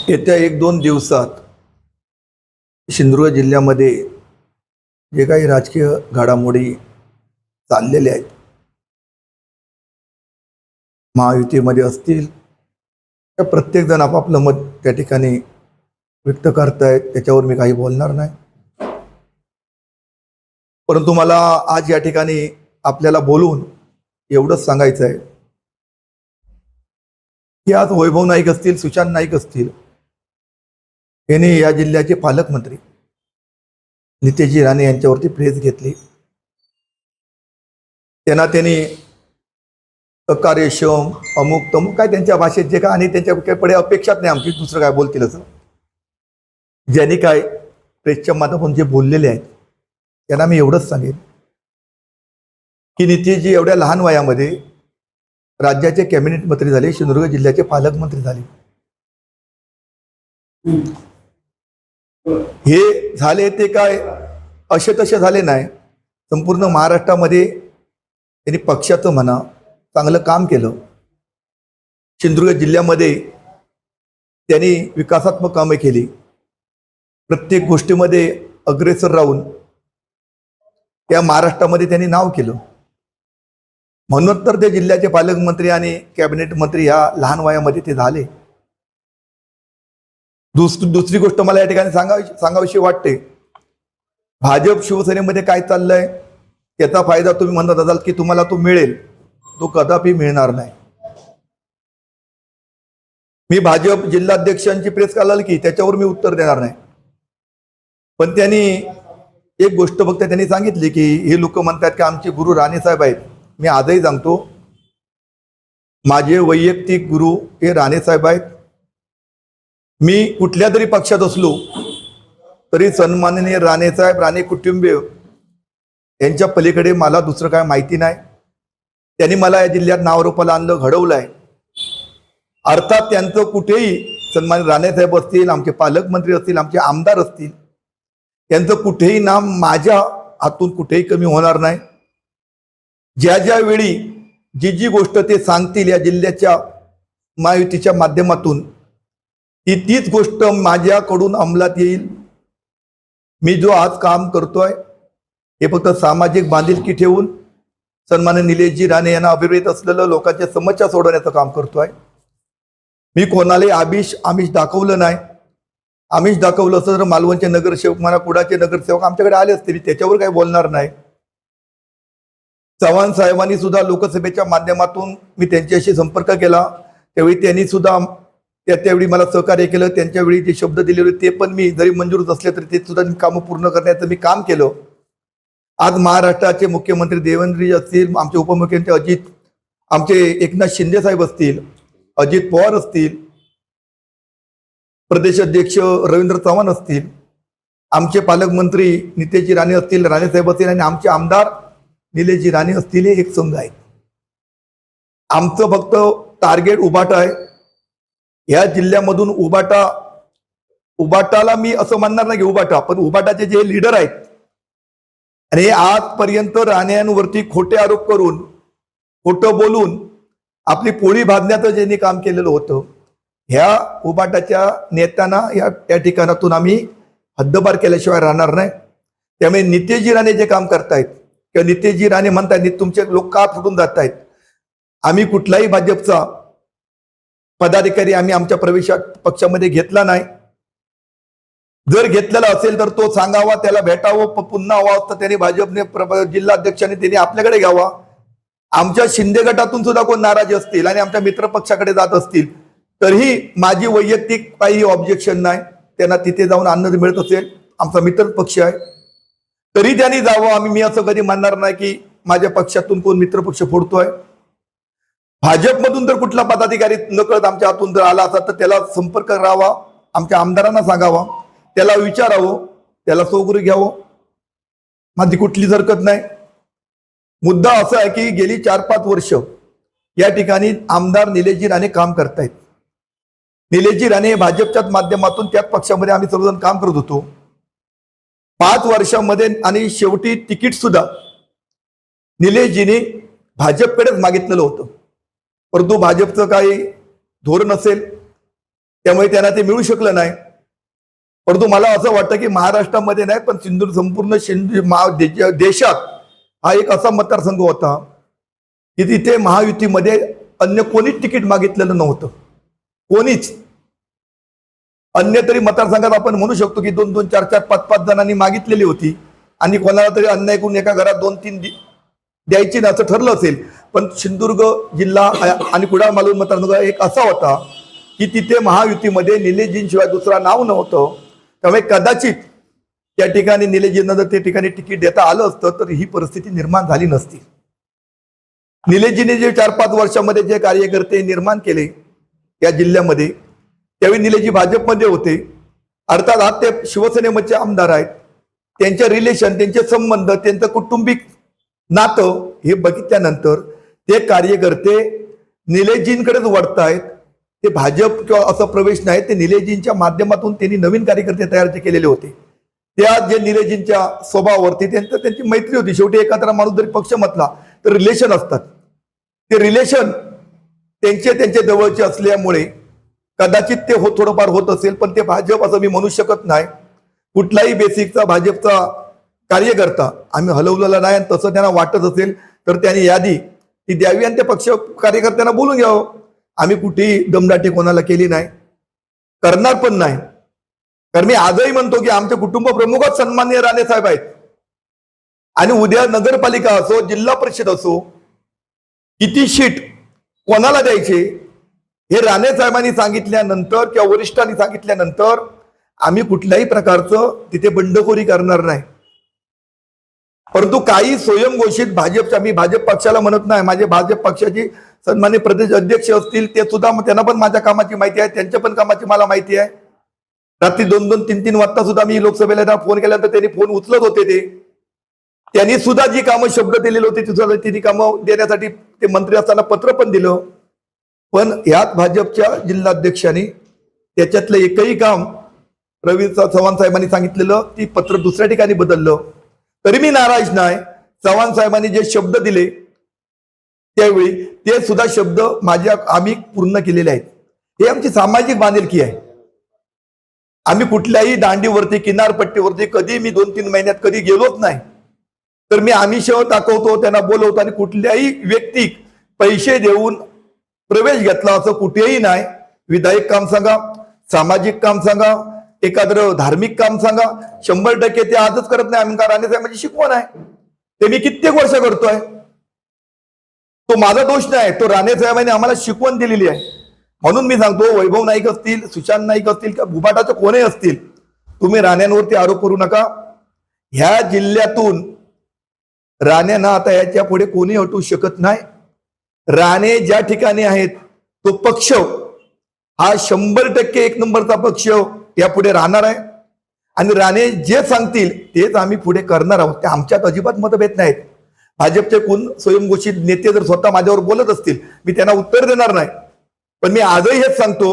येत्या 1-2 दिवसात सिंधुदुर्ग जिल्ह्यामध्ये जे काही राजकीय घडामोडी चाललेल्या आहेत, महायुतीमध्ये असतील, तर प्रत्येकजण आपापलं मत त्या ठिकाणी व्यक्त करतायत. त्याच्यावर मी काही बोलणार नाही. परंतु मला आज या ठिकाणी आपल्याला बोलून एवढंच सांगायचं आहे की आज वैभव नाईक असतील, सुशांत नाईक असतील, यांनी या जिल्ह्याचे पालकमंत्री नितेशजी राणे यांच्यावरती प्रेस घेतली. त्यांनी कार्यक्षम अमुक तमुक काय त्यांच्या भाषेत जे काय आणि त्यांच्याकडे अपेक्षाच नाही आमची दुसरं काय बोलतील असं. ज्यांनी काय प्रेसच्या माध्यमातून जे बोललेले आहेत त्यांना मी एवढंच सांगेन की नितेशजी एवढ्या लहान वयामध्ये राज्याचे कॅबिनेट मंत्री झाले, सिंधुदुर्ग जिल्ह्याचे पालकमंत्री झाले. हे झाले ते काय असे तसे झाले नाही. संपूर्ण महाराष्ट्रामध्ये त्यांनी पक्षाचं म्हणा चांगलं काम केलं. सिंधुदुर्ग जिल्ह्यामध्ये त्यांनी विकासात्मक कामे केली. प्रत्येक गोष्टीमध्ये अग्रेसर राहून त्या महाराष्ट्रामध्ये त्यांनी नाव केलं. म्हणून तर ते जिल्ह्याचे पालकमंत्री आणि कॅबिनेट मंत्री ह्या लहान वयामध्ये ते झाले. दुसरी गोष्ट मला या ठिकाणी सांगावीशी वाटते, भाजप शिवसेनेमध्ये काय चाललंय त्याचा फायदा तुम्ही म्हणत असाल की तुम्हाला तो मिळेल, तो कदापि मिळणार नाही. मी भाजप जिल्हाध्यक्षांची प्रेस काढली की त्याच्यावर मी उत्तर देणार नाही. पण त्यांनी एक गोष्ट फक्त त्यांनी सांगितली की हे लोक म्हणतात की आमचे गुरु राणे साहेब आहेत. मी आजही सांगतो, माझे वैयक्तिक गुरु हे राणे साहेब आहेत. मी कुठल्या तरी पक्षात असलो तरी सन्माननीय राणे साहेब, राणे कुटुंबीय यांच्या पलीकडे मला दुसरं काय माहिती नाही. त्यांनी मला या जिल्ह्यात नावारूपाला आणलं, घडवलं आहे. अर्थात त्यांचं कुठेही सन्माननीय राणे साहेब असतील, आमचे पालकमंत्री असतील, आमचे आमदार असतील, त्यांचं कुठेही नाम माझ्या हातून कुठेही कमी होणार नाही. ज्या ज्या वेळी जी गोष्ट ते सांगतील या जिल्ह्याच्या महायुतीच्या माध्यमातून, तीच गोष्ट माझ्याकडून अंमलात येईल. मी जो आज काम करतोय हे फक्त सामाजिक बांधिलकी ठेवून सन्माननीय निलेशजी राणे यांना अभिप्रेत असलेलं लोकांच्या समस्या सोडवण्याचं काम करतोय. मी कोणालाही आमिष दाखवलं नाही. आमिष दाखवलं असतं तर मालवणचे नगरसेवक म्हणा, कुडाचे नगरसेवक आमच्याकडे आले असते. मी त्याच्यावर काही बोलणार नाही. चव्हाण साहेबांनी सुद्धा लोकसभेच्या माध्यमातून मी त्यांच्याशी संपर्क केला, त्यावेळी त्यांनी सुद्धा त्यावेळी मला सहकार्य केलं. त्यांच्या वेळी जे शब्द दिले होते ते पण मी जरी मंजूर असले तरी ते सुद्धा कामं पूर्ण करण्याचं मी काम केलं. आज महाराष्ट्राचे मुख्यमंत्री देवेंद्रजी असतील, आमचे उपमुख्यमंत्री अजित, आमचे एकनाथ शिंदे साहेब असतील, अजित पवार असतील, प्रदेश अध्यक्ष रवींद्र चव्हाण असतील, आमचे पालकमंत्री नितेशजी राणे असतील, राणे साहेब असतील आणि आमचे आमदार निलेशजी राणे असतील, हे एक संघ आहेत. आमचं फक्त टार्गेट उभाटा आहे. या जिल्ह्यामधून उभाटाला मी असं म्हणणार नाही की उभाटा, पण उभाटाचे जे लीडर आहेत आणि आजपर्यंत राण्यांवरती खोटे आरोप करून, खोटं बोलून आपली पोळी भाजण्याचं ज्यांनी काम केलेलं होतं, ह्या उभाटाच्या नेत्यांना या ठिकाणातून आम्ही हद्दपार केल्याशिवाय राहणार नाही. त्यामुळे नितेशजी राणे जे काम करतायत किंवा नितेशजी राणे म्हणतायत तुमचे लोक का फुटून जात आहेत, आम्ही कुठलाही भाजपचा पदाधिकारी आम्ही आमच्या पक्षामध्ये घेतला नाही. जर घेतलेला असेल तर तो सांगावा, त्याला भेटावं, पुन्हा हवा तर त्यांनी भाजपने जिल्हाध्यक्षांनी त्यांनी आपल्याकडे घ्यावा. आमच्या शिंदे गटातून सुद्धा कोण नाराज असतील आणि आमच्या मित्र पक्षाकडे जात असतील तरीही माझी वैयक्तिक काही ऑब्जेक्शन नाही. त्यांना तिथे जाऊन आनंद मिळत असेल, आमचा मित्र पक्ष आहे, तरी त्यांनी जावं. मी असं कधी म्हणणार नाही की माझ्या पक्षातून कोण मित्रपक्ष फोडतोय. भाजपमधून जर कुठला पदाधिकारी नकळत आमच्या हातून जर आला असता तर त्याला संपर्क करावा, आमच्या आमदारांना सांगावा, त्याला विचारावं, त्याला सोगरी घ्यावं. माझी कुठलीच हरकत नाही. मुद्दा असा आहे की गेली 4-5 वर्ष या ठिकाणी आमदार निलेशजी राणे काम करतायत. निलेशजी राणे हे भाजपच्याच माध्यमातून त्याच पक्षामध्ये आम्ही सर्वजण काम करत होतो. 5 वर्षामध्ये आणि शेवटी तिकीट सुद्धा निलेशजीने भाजपकडेच मागितलेलं होतं. परंतु भाजपचं काही धोरण असेल त्यामुळे त्यांना ते मिळू शकलं नाही. परंतु मला असं वाटतं की महाराष्ट्रामध्ये नाही पण संपूर्ण देशात हा एक असा मतदारसंघ होता की तिथे महायुतीमध्ये अन्य कोणीच तिकीट मागितलेलं नव्हतं. कोणीच. अन्य तरी मतदारसंघात आपण म्हणू शकतो की 2-2, 4-4, 5-5 जणांनी मागितलेली होती आणि कोणाला तरी अन्याय करून एका घरात 2-3 द्यायची ना असं ठरलं असेल. पण सिंधुदुर्ग जिल्हा आणि कुडाळ मालवण मतदारसंघ एक असा होता की तिथे महायुतीमध्ये निलेशजींशिवाय दुसरा नाव नव्हतं. त्यामुळे कदाचित त्या ठिकाणी निलेशजींना जर त्या ठिकाणी तिकीट देता आलं असतं तर ही परिस्थिती निर्माण झाली नसती. निलेशजीने जे 4-5 वर्षामध्ये जे कार्यकर्ते निर्माण केले या जिल्ह्यामध्ये, त्यावेळी निलेशजी भाजपमध्ये होते. अर्थात आज ते शिवसेनेमध्ये आमदार आहेत. त्यांचे रिलेशन, त्यांचे संबंध, त्यांचं कुटुंबिक नातं हे बघितल्यानंतर ते कार्यकर्ते निलेशजींकडेच वळतायत. ते भाजप किंवा असं प्रवेश नाही, ते निलेशजींच्या माध्यमातून त्यांनी नवीन कार्यकर्ते तयार केलेले होते. त्या जे निलेशजींच्या स्वभावावरती त्यांची मैत्री होती. शेवटी एखादा माणूस जरी पक्ष म्हटला तर रिलेशन असतात. ते रिलेशन त्यांचे जवळचे असल्यामुळे कदाचित ते थोडंफार होत असेल, पण ते भाजप असं मी म्हणू शकत नाही. कुठलाही बेसिकचा भाजपचा कार्यकर्ता आम्ही हलवलेला नाही. आणि तसं त्यांना वाटत असेल तर त्यांनी यादी ती द्यावी आणि त्या पक्ष कार्यकर्त्यांना बोलून घ्यावं. आम्ही कुठेही दमदाटी कोणाला केली नाही, करणार पण नाही. कारण मी आजही म्हणतो की आमचे कुटुंब प्रमुखच सन्माननीय राणे साहेब आहेत. आणि उद्या नगरपालिका असो, जिल्हा परिषद असो, किती शीट कोणाला द्यायचे हे राणे साहेबांनी सांगितल्यानंतर किंवा वरिष्ठांनी सांगितल्यानंतर आम्ही कुठल्याही प्रकारचं तिथे बंडखोरी करणार नाही. परंतु काही स्वयंघोषित भाजपच्या, मी भाजप पक्षाला म्हणत नाही, माझे भाजप पक्षाचे सन्माननीय प्रदेश अध्यक्ष असतील ते सुद्धा, त्यांना पण माझ्या कामाची माहिती आहे, त्यांच्या पण कामाची मला माहिती आहे. रात्री 2-2, 3-3 वाजता सुद्धा मी लोकसभेला फोन केल्यानंतर त्यांनी फोन उचलत होते. त्यांनी सुद्धा जी कामं शब्द दिलेले होते तिने कामं देण्यासाठी ते मंत्री असताना पत्र पण दिलं. पण यात भाजपच्या जिल्हाध्यक्षांनी त्याच्यातलं एकही काम रवी चव्हाण साहेबांनी सांगितलेलं ती पत्र दुसऱ्या ठिकाणी बदललं. तरी मी नाराज नाही. चव्हाण साहेबांनी जे शब्द दिले त्यावेळी ते सुद्धा शब्द आम्ही पूर्ण केलेले आहेत. हे आमची सामाजिक बांधिलकी आहे. आम्ही कुठल्याही दांडीवरती, किनारपट्टीवरती कधी मी 2-3 महिन्यात कधी गेलोच नाही. तर मी आमिष दाखवतो, त्यांना बोलवतो आणि कुठल्याही व्यक्ती पैसे देऊन प्रवेश घेतला असं कुठेही नाही. विधायक काम सांगा, सामाजिक काम सांगा, एखादं धार्मिक काम सांगा, 100% ते आजच करत नाही. आम्ही राणे साहेबांची शिकवण आहे, ते मी कित्येक वर्ष करतोय. तो माझा दोष नाही, तो राणे साहेबांनी आम्हाला शिकवण दिलेली आहे. म्हणून मी सांगतो, वैभव नाईक असतील, सुशांत नाईक असतील किंवा भुबाटाचे कोणी असतील, तुम्ही राण्यांवरती आरोप करू नका. ह्या जिल्ह्यातून राण्यांना आता याच्या पुढे कोणी हटवू शकत नाही. राणे ज्या ठिकाणी आहेत तो पक्ष हा 100% एक नंबरचा पक्ष यापुढे राहणार आहे. आणि राणे जे सांगतील तेच आम्ही पुढे करणार आहोत. ते आमच्यात अजिबात मतभेद नाहीत. भाजपचे कोण स्वयंघोषित नेते जर स्वतः माझ्यावर बोलत असतील, मी त्यांना उत्तर देणार नाही. पण मी आजही हेच सांगतो,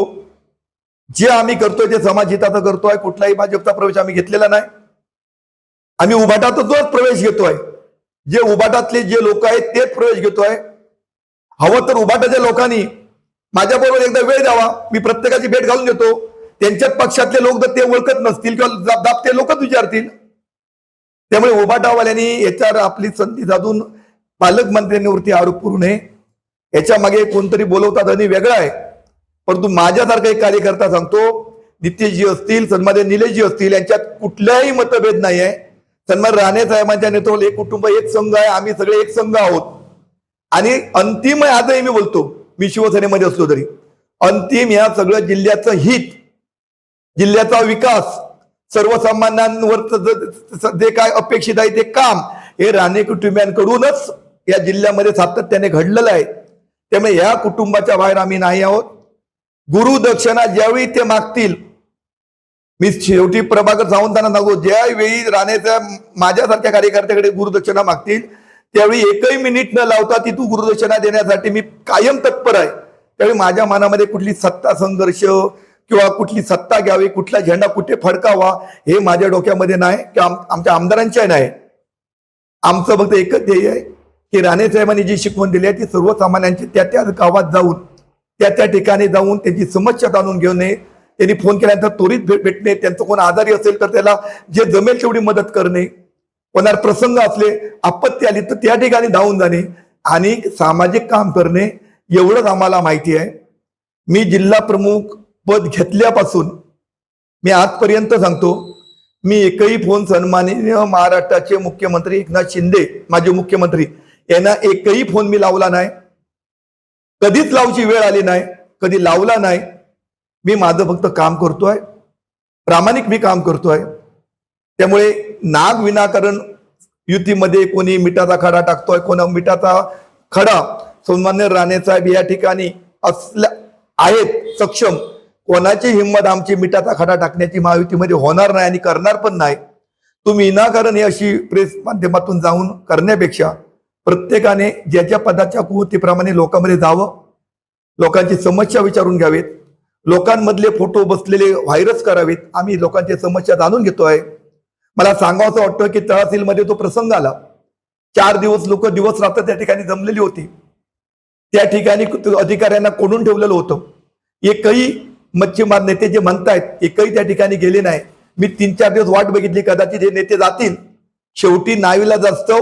जे आम्ही करतोय ते समाजहिताचं करतोय. कुठलाही भाजपचा प्रवेश आम्ही घेतलेला नाही. आम्ही उभाटातच प्रवेश घेतोय. जे उभाटातले जे लोक आहेत तेच प्रवेश घेतोय. हवं तर उभाटाच्या लोकांनी माझ्याबरोबर एकदा वेळ द्यावा, मी प्रत्येकाची भेट घालून देतो. त्यांच्याच पक्षातले लोक जर ते ओळखत नसतील किंवा दाबते लोकच विचारतील. त्यामुळे उभाटावाल्यांनी याच्यावर आपली संधी साधून पालकमंत्र्यांवरती आरोप करू नये. याच्या मागे कोणतरी बोलवतात आणि वेगळा आहे. परंतु माझ्यासारखा एक कार्यकर्ता सांगतो, नितेशजी असतील, सन्मान्य निलेशजी असतील, यांच्यात कुठलाही मतभेद नाही आहे. सन्मान राणे साहेबांच्या नेतृत्वात एक कुटुंब, एक संघ आहे. आम्ही सगळे एक संघ आहोत. आणि अंतिम आजही मी बोलतो, मी शिवसेनेमध्ये असलो तरी अंतिम या सगळं जिल्ह्याचं हित, जिल्ह्याचा विकास, सर्वसामान्यांवर जे काय अपेक्षित आहे ते काम हे राणे कुटुंबियांकडूनच या जिल्ह्यामध्ये सातत्याने घडलेलं आहे. त्यामुळे या कुटुंबाच्या बाहेर आम्ही नाही आहोत. गुरुदक्षिणा ज्यावेळी ते मागतील, मी शेवटी प्रभाकर सावंतांना सांगतो, ज्यावेळी राणेच्या माझ्यासारख्या कार्यकर्त्याकडे गुरुदक्षिणा मागतील त्यावेळी एकही मिनिट न लावता ती तू गुरुदक्षिणा देण्यासाठी मी कायम तत्पर आहे. त्यावेळी माझ्या मनामध्ये कुठली सत्ता संघर्ष किंवा कुठली सत्ता घ्यावी, कुठला झेंडा कुठे फडकावा हे माझ्या डोक्यामध्ये नाही किंवा आमच्या आमदारांच्या नाही. आमचं फक्त एकच ध्येय आहे की राणे साहेबांनी जी शिकवण दिली आहे ती सर्वसामान्यांची त्या गावात जाऊन, त्या ठिकाणी जाऊन त्यांची समस्या जाणून घेणे, त्यांनी फोन केल्यानंतर त्वरित भेटणे, त्यांचं कोण आजारी असेल तर त्याला जे जमेल तेवढी मदत करणे, कोणाला प्रसंग असले, आपत्ती आली तर त्या ठिकाणी धावून जाणे आणि सामाजिक काम करणे, एवढंच आम्हाला माहिती आहे. मी जिल्हा प्रमुख पद घेतल्यापासून मी आजपर्यंत सांगतो, मी एकही फोन सन्माननीय महाराष्ट्राचे मुख्यमंत्री एकनाथ शिंदे माझे मुख्यमंत्री यांना एकही फोन मी लावला नाही. कधीच लावची वेळ आली नाही, कधी लावला नाही. मी माझं फक्त काम करतोय, प्रामाणिक मी काम करतोय. त्यामुळे नाग विनाकारण युतीमध्ये कोणी मिठाचा खडा टाकतोय, कोणा मिठाचा खडा सन्मान्य राणे साहेब या ठिकाणी असल्या आहेत सक्षम. कोणाची हिंमत आमची मिठाचा खडा टाकण्याची महायुतीमध्ये होणार नाही आणि करणार पण नाही. तुम्ही विनाकारण ही अशी प्रेस माध्यमातून जाऊन करण्यापेक्षा प्रत्येकाने ज्याच्या पदाच्या कुवतीप्रमाणे लोकांमध्ये जावं, लोकांची समस्या विचारून घ्यावेत, लोकांमधले फोटो बसलेले व्हायरस करावेत. आम्ही लोकांची समस्या जाणून घेतोय. मला सांगावं वाटतं की तहसीलमध्ये तो प्रसंग आला, 4 दिवस लोक दिवस रात्र त्या ठिकाणी जमलेली होती. त्या ठिकाणी अधिकाऱ्यांना कोंडून ठेवलेलं होतं. एकही मच्छीमार नेते जे म्हणतायत एकही त्या ठिकाणी गेले नाही. मी 3-4 दिवस वाट बघितली, कदाचित हे नेते जातील. शेवटी नाविलाज असतो,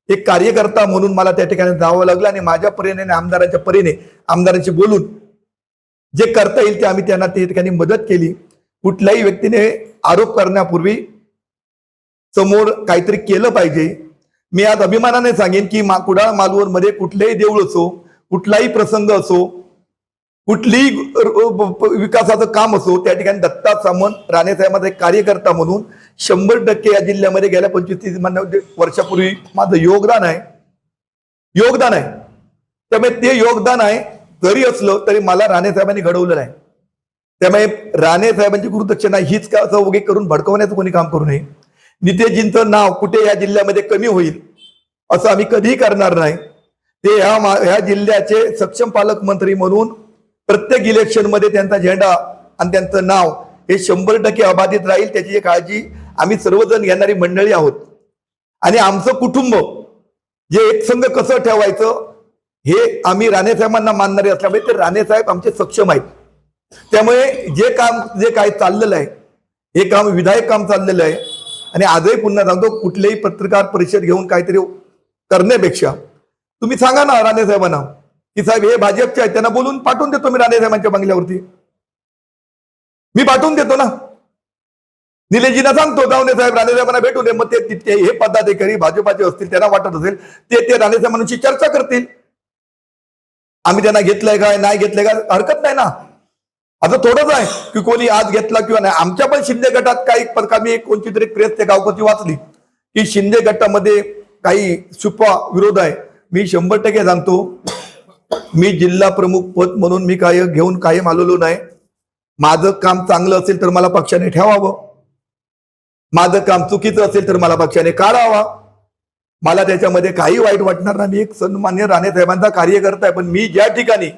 एक कार्यकर्ता म्हणून मला त्या ठिकाणी जावं लागलं आणि माझ्या परीने आमदारांच्या परीने आमदारांशी बोलून जे करता येईल ते आम्ही त्यांना त्या ठिकाणी मदत केली. कुठल्याही व्यक्तीने आरोप करण्यापूर्वी समोर काहीतरी केलं पाहिजे. मी आज अभिमानाने सांगेन की कुडाळ मालवण मध्ये कुठलेही देऊळ असो, कुठलाही प्रसंग असो, कुठलीही विकासाचं काम असो, त्या ठिकाणी दत्ता सामंत राणे साहेबांचा एक कार्यकर्ता म्हणून 100% या जिल्ह्यामध्ये गेल्या 25-30 वर्षापूर्वी माझं योगदान आहे. त्यामुळे ते योगदान आहे जरी असलं तरी मला राणे साहेबांनी घडवलं नाही. त्यामुळे राणे साहेबांची गुरुदक्षिणा हीच का असं वगैरे करून भडकवण्याचं कोणी काम करू नये. नितेजींचं नाव कुठे या जिल्ह्यामध्ये कमी होईल असं आम्ही कधीही करणार नाही. ते ह्या जिल्ह्याचे सक्षम पालकमंत्री म्हणून प्रत्येक इलेक्शन मध्ये त्यांचा झेंडा आणि त्यांचं नाव हे 100% अबाधित राहील, त्याची काळजी आम्ही सर्वजण घेणारी मंडळी आहोत. आणि आमचं कुटुंब जे एकसंघ कसं ठेवायचं हे आम्ही राणे साहेबांना मानणारे असल्यामुळे ते राणे साहेब आमचे सक्षम आहेत. त्यामुळे जे काय चाललेलं आहे हे काम विधायक काम चाललेलं आहे. आणि आजही पुन्हा सांगतो, कुठलेही पत्रकार परिषद घेऊन काहीतरी करण्यापेक्षा तुम्ही सांगा ना राणे साहेबांना की साहेब हे भाजपचे आहेत, त्यांना बोलून पाठवून देतो मी राणे साहेबांच्या बंगल्यावरती, मी पाठवून देतो ना. निलेशजींना सांगतो राणे साहेब राणे साहेबांना भेटू दे, मग ते हे पदाधिकारी भाजपाचे असतील, त्यांना वाटत असेल ते राणे साहेबांची चर्चा करतील. आम्ही त्यांना घेतलंय काय नाही घेतलंय का हरकत नाही ना. आता थोडंच आहे की कोणी आज घेतला किंवा नाही. आमच्या पण शिंदे गटात काही मी कोणती तरी प्रेस त्या गावकरची वाचली की शिंदे गटामध्ये काही छुपा विरोध आहे. मी 100% सांगतो, मी जिल्हा प्रमुख पद म्हणून मी काय घेऊन कायम आलेलो नाही. माझं काम चांगलं असेल तर मला पक्षाने ठेवावं, माझं काम चुकीचं असेल तर मला पक्षाने काढावा. मला त्याच्यामध्ये काही वाईट वाटणार नाही. मी एक सन्मान्य राणे साहेबांचा कार्यकर्ता आहे. पण मी ज्या ठिकाणी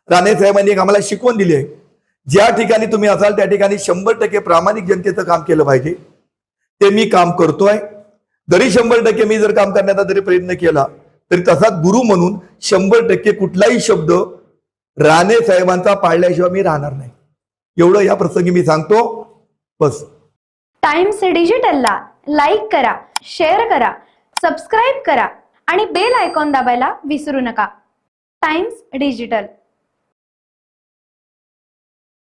राणे साहेबांनी एक आम्हाला शिकवण दिली आहे, ज्या ठिकाणी तुम्ही असाल त्या ठिकाणी 100% प्रामाणिक जनतेचं काम केलं पाहिजे, ते मी काम करतोय. जरी 100% मी जर काम करण्याचा जरी प्रयत्न केला तरी तसाच गुरु म्हणून 100% कुठलाही शब्द राणे साहेबांचा पाळल्याशिवाय मी राहणार नाही. एवढं या प्रसंगी मी सांगतो. बस. टाइम्स डिजिटलला लाईक करा, शेअर करा, सबस्क्राईब करा आणि बेल आयकॉन दाबायला विसरू नका. Times digital.